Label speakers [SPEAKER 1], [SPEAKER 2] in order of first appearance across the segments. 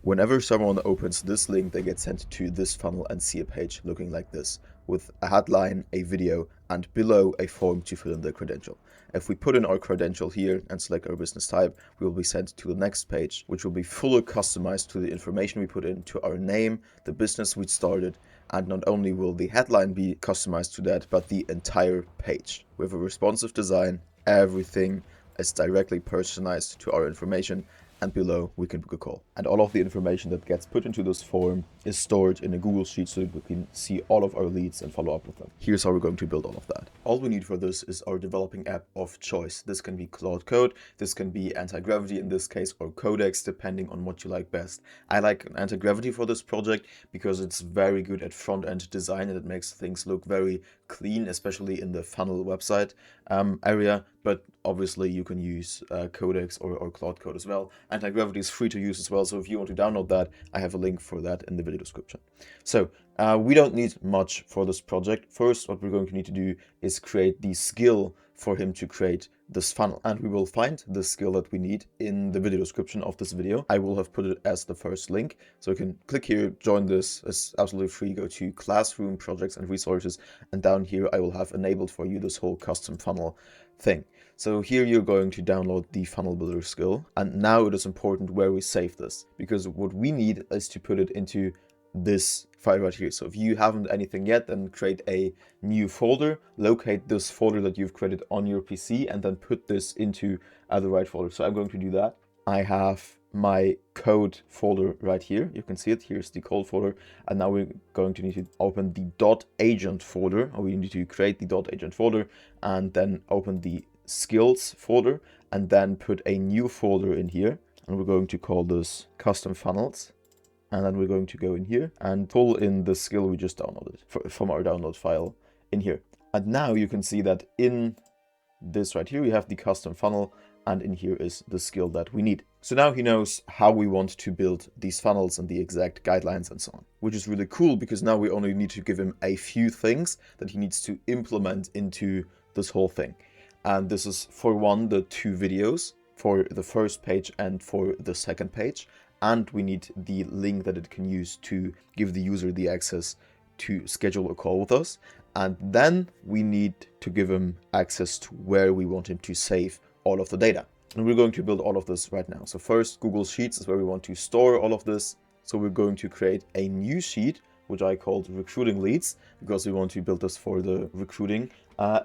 [SPEAKER 1] Whenever someone opens this link, they get sent to this funnel and see a page looking like this, with a headline, a video, and below a form to fill in their credential. If we put in our credential here and select our business type, we will be sent to the next page, which will be fully customized to the information we put in, to our name, the business we started, and not only will the headline be customized to that, but the entire page. With a responsive design, everything is directly personalized to our information, and below we can book a call. And all of the information that gets put into this form is stored in a Google Sheet so that we can see all of our leads and follow up with them. Here's how we're going to build all of that. All we need for this is our developing app of choice. This can be Cloud Code, this can be Antigravity in this case, or Codex, depending on what you like best. I like Antigravity for this project because it's very good at front-end design and it makes things look very clean, especially in the funnel website area, but obviously you can use Codex or Cloud Code as well. Antigravity is free to use as well, so if you want to download that, I have a link for that in the video description. So we don't need much for this project. First, what we're going to need to do is create the skill for him to create this funnel, and we will find the skill that we need in the video description of this video. I will have put it as the first link, so you can click here, join this. It's absolutely free. Go to Classroom, Projects and Resources, and down here I will have enabled for you this whole custom funnel thing. So here you're going to download the funnel builder skill, and now it is important where we save this, because what we need is to put it into this file right here. So if you haven't anything yet, then create a new folder, locate this folder that you've created on your PC, and then put this into the right folder. So I'm going to do that. I have my code folder right here. You can see it. Here's the code folder, and now we're going to need to open the .agent folder, or we need to create the .agent folder, and then open the skills folder, and then put a new folder in here, and we're going to call this custom funnels. And then we're going to go in here and pull in the skill we just downloaded from our download file in here. And now you can see that in this right here, we have the custom funnel, and in here is the skill that we need. So now he knows how we want to build these funnels and the exact guidelines and so on, which is really cool, because now we only need to give him a few things that he needs to implement into this whole thing. And this is, for one, the 2 videos for the first page and for the second page. And we need the link that it can use to give the user the access to schedule a call with us. And then we need to give him access to where we want him to save all of the data. And we're going to build all of this right now. So first, Google Sheets is where we want to store all of this. So we're going to create a new sheet, which I called recruiting leads, because we want to build this for the recruiting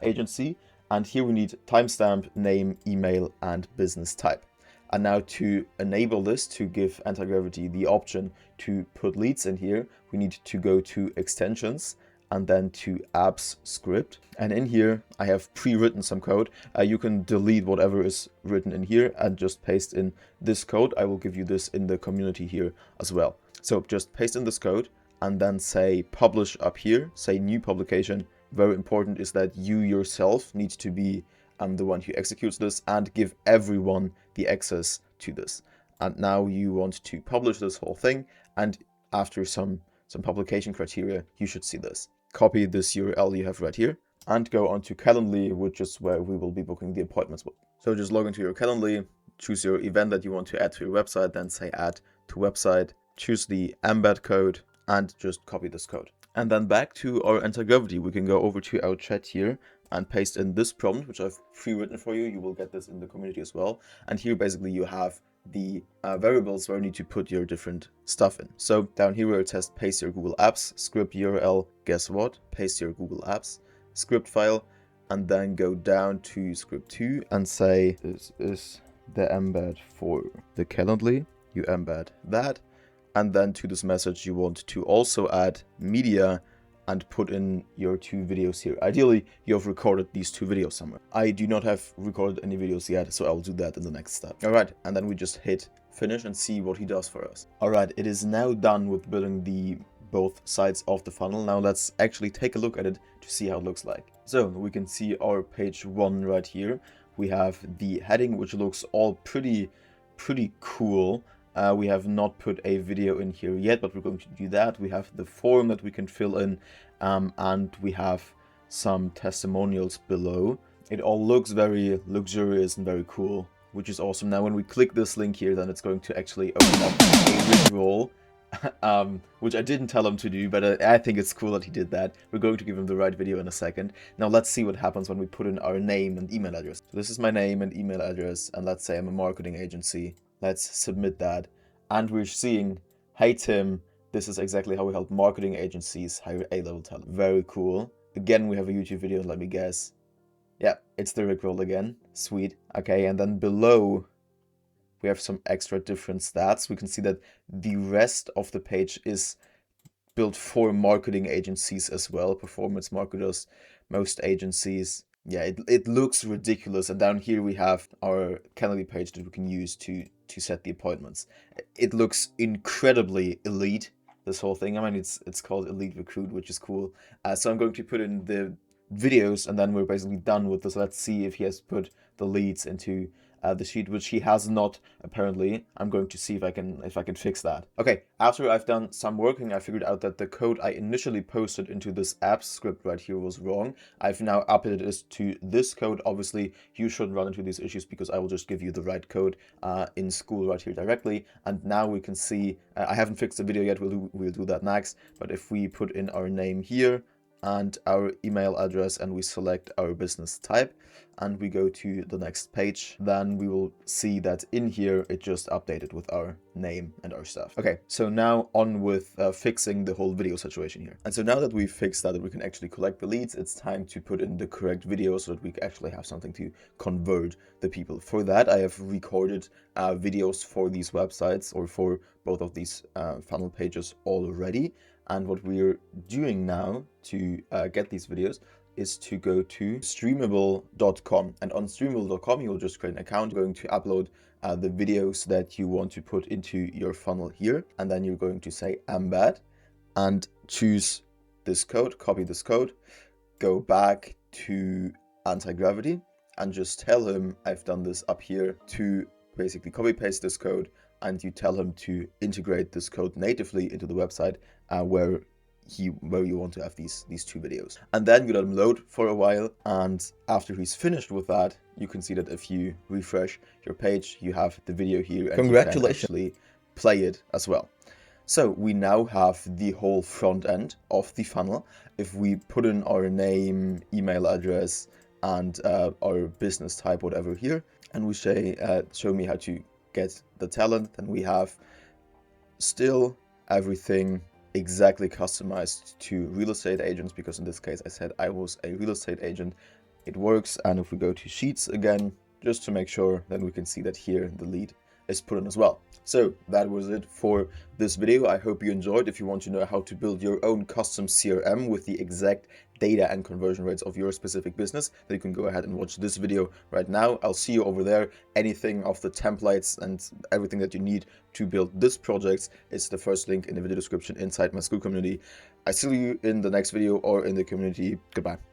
[SPEAKER 1] agency. And here we need timestamp, name, email, and business type. And now to enable this, to give Antigravity the option to put leads in here, we need to go to extensions and then to apps script. And in here, I have pre-written some code. You can delete whatever is written in here and just paste in this code. I will give you this in the community here as well. So just paste in this code and then say publish up here, say new publication. Very important is that you yourself need to be the one who executes this and give everyone the access to this. And now you want to publish this whole thing, and after some publication criteria, you should see this. Copy this URL you have right here and go on to Calendly, which is where we will be booking the appointments with. So just log into your Calendly, choose your event that you want to add to your website, then say add to website, choose the embed code, and just copy this code. And then back to our Antigravity, we can go over to our chat here and paste in this prompt, which I've pre-written for you. You will get this in the community as well. And here basically you have the variables where you need to put your different stuff in. So down here where it says paste your Google Apps script URL, guess what? Paste your Google Apps script file, and then go down to script 2 and say this is the embed for the Calendly. You embed that. And then to this message, you want to also add media and put in your 2 videos here. Ideally, you have recorded these 2 videos somewhere. I do not have recorded any videos yet, so I'll do that in the next step. All right, and then we just hit finish and see what he does for us. All right, it is now done with building the both sides of the funnel. Now let's actually take a look at it to see how it looks like. So we can see our page 1 right here. We have the heading, which looks all pretty cool. We have not put a video in here yet, but we're going to do that. We have the form that we can fill in, and we have some testimonials below. It all looks very luxurious and very cool, which is awesome. Now, when we click this link here, then it's going to actually open up a visual which I didn't tell him to do, but I think it's cool that he did that. We're going to give him the right video in a second. Now let's see what happens when we put in our name and email address. So this is my name and email address, and let's say I'm a marketing agency. Let's submit that. And we're seeing, hey Tim, this is exactly how we help marketing agencies hire A-level talent. Very cool. Again, we have a YouTube video, let me guess. Yeah, it's the Rickroll again. Sweet. Okay, and then below we have some extra different stats. We can see that the rest of the page is built for marketing agencies as well, performance marketers, most agencies. Yeah, it looks ridiculous. And down here we have our Calendly page that we can use to set the appointments. It looks incredibly elite, this whole thing. I mean, it's called Elite Recruit, which is cool. So I'm going to put in the videos, and then we're basically done with this. Let's see if he has put the leads into the sheet, which he has not apparently. I'm going to see if I can fix that. Okay, after I've done some working, I figured out that the code I initially posted into this app script right here was wrong. I've now updated it to this code. Obviously, you shouldn't run into these issues because I will just give you the right code in school right here directly. And now we can see, I haven't fixed the video yet, we'll do that next. But if we put in our name here and our email address, and we select our business type, and we go to the next page, then we will see that in here it just updated with our name and our stuff. Okay, so now on with fixing the whole video situation here. And so now that we've fixed that we can actually collect the leads, it's time to put in the correct video so that we actually have something to convert the people. For that, I have recorded videos for these websites, or for both of these funnel pages already. And what we're doing now to get these videos is to go to streamable.com. And on streamable.com, you'll just create an account. You're going to upload the videos that you want to put into your funnel here. And then you're going to say embed and choose this code, copy this code, go back to Antigravity and just tell him I've done this up here to basically copy paste this code, and you tell him to integrate this code natively into the website where you want to have these two videos. And then you let him load for a while, and after he's finished with that, you can see that if you refresh your page, you have the video here, and congratulations, you can actually play it as well. So we now have the whole front end of the funnel. If we put in our name, email address, and our business type, whatever here, and we say show me how to get the talent, then we have still everything exactly customized to real estate agents, because in this case I said I was a real estate agent. It works. And if we go to sheets again, just to make sure, then we can see that here the lead is put in as well. So that was it for this video. I hope you enjoyed. If you want to know how to build your own custom CRM with the exact data and conversion rates of your specific business, then you can go ahead and watch this video right now. I'll see you over there. Anything of the templates and everything that you need to build this project is the first link in the video description inside my School community. I see you in the next video or in the community. Goodbye.